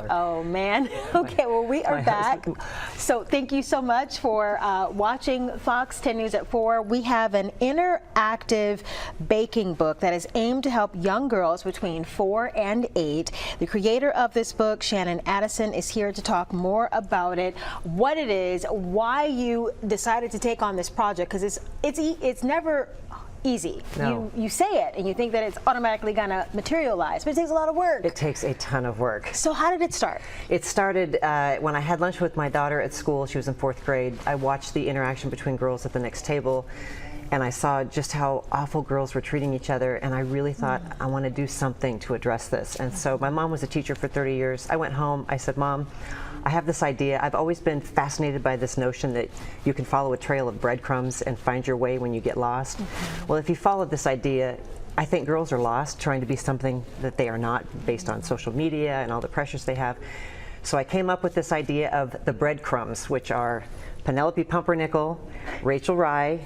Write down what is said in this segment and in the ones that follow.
Oh man. Okay, well we are back. So thank you so much for watching Fox 10 News at 4. We have an interactive baking book that is aimed to help young girls between 4 and 8. The creator of this book, Shannon Addison, is here to talk more about it, what it is, why you decided to take on this project, because it's never easy. No. You say it and you think that it's automatically gonna materialize, but it takes a lot of work. It takes a ton of work. So how did it start? It started when I had lunch with my daughter at school. She was in 4th grade. I watched the interaction between girls at the next table, and I saw just how awful girls were treating each other, and I really thought, I want to do something to address this. And so my mom was a teacher for 30 years. I went home, I said, Mom, I have this idea. I've always been fascinated by this notion that you can follow a trail of breadcrumbs and find your way when you get lost. Well, if you follow this idea, I think girls are lost trying to be something that they are not, based on social media and all the pressures they have. So I came up with this idea of the breadcrumbs, which are Penelope Pumpernickel, Rachel Rye,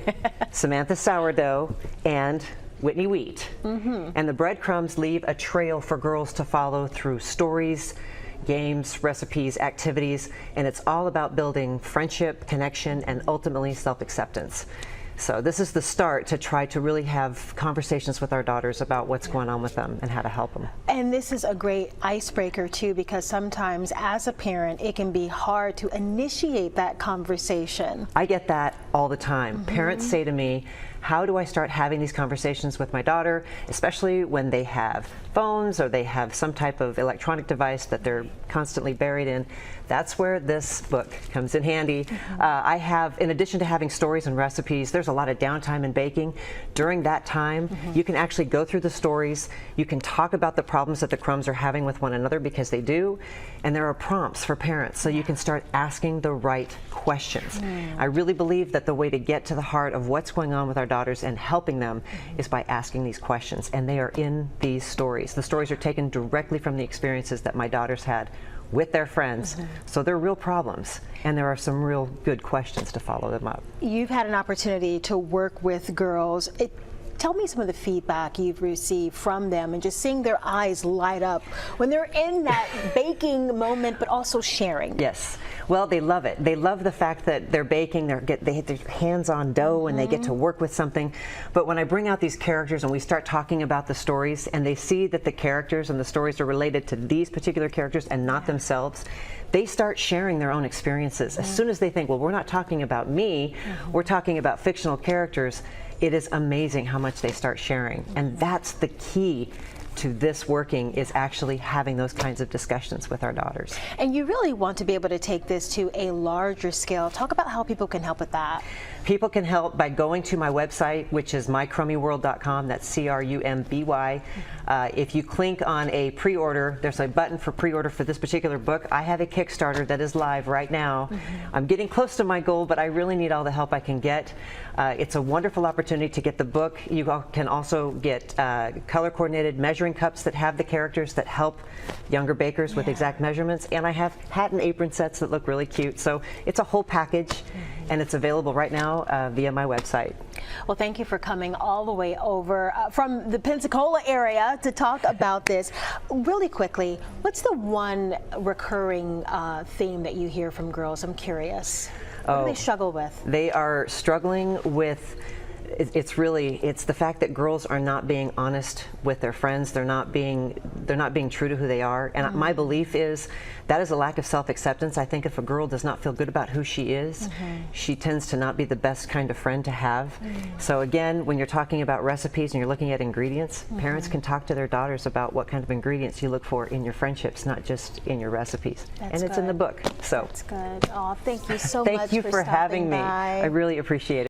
Samantha Sourdough, and Whitney Wheat. And the breadcrumbs leave a trail for girls to follow through stories, games, recipes, activities, and it's all about building friendship, connection, and ultimately self-acceptance. So this is the start to try to really have conversations with our daughters about what's going on with them and how to help them. And this is a great icebreaker too, because sometimes as a parent it can be hard to initiate that conversation. I get that all the time. Parents say to me, how do I start having these conversations with my daughter, especially when they have phones or they have some type of electronic device that they're constantly buried in? That's where this book comes in handy. I have, in addition to having stories and recipes, there's a lot of downtime in baking. During that time, you can actually go through the stories, you can talk about the problems that the crumbs are having with one another, because they do, and there are prompts for parents, so you can start asking the right questions. I really believe that the way to get to the heart of what's going on with our daughters and helping them is by asking these questions, and they are in these stories. The stories are taken directly from the experiences that my daughters had with their friends. So they're real problems, and there are some real good questions to follow them up. You've had an opportunity to work with girls. Tell me some of the feedback you've received from them and just seeing their eyes light up when they're in that baking moment, but also sharing. Yes. Well, they love it. They love the fact that they're baking, they hit their hands on dough and they get to work with something. But when I bring out these characters and we start talking about the stories, and they see that the characters and the stories are related to these particular characters and not themselves, they start sharing their own experiences. As soon as they think, well, we're not talking about me, we're talking about fictional characters, it is amazing how much they start sharing. And that's the key to this working, is actually having those kinds of discussions with our daughters. And you really want to be able to take this to a larger scale. Talk about how people can help with that. People can help by going to my website, which is mycrummyworld.com. That's C-R-U-M-B-Y. If you click on a pre-order, there's a button for pre-order for this particular book. I have a Kickstarter that is live right now. I'm getting close to my goal, but I really need all the help I can get. It's a wonderful opportunity to get the book. You can also get color-coordinated measuring cups that have the characters that help younger bakers with exact measurements. And I have hat and apron sets that look really cute. So it's a whole package, and it's available right now via my website. Well, thank you for coming all the way over from the Pensacola area to talk about this. Really quickly, what's the one recurring theme that you hear from girls? I'm curious. What do they struggle with? They are struggling with, it's the fact that girls are not being honest with their friends. They're not being true to who they are. And my belief is that is a lack of self-acceptance. I think if a girl does not feel good about who she is, she tends to not be the best kind of friend to have. So again, when you're talking about recipes and you're looking at ingredients, parents can talk to their daughters about what kind of ingredients you look for in your friendships, not just in your recipes. And it's in the book. So that's good. Oh, thank you so much. Thank you for having me. I really appreciate it.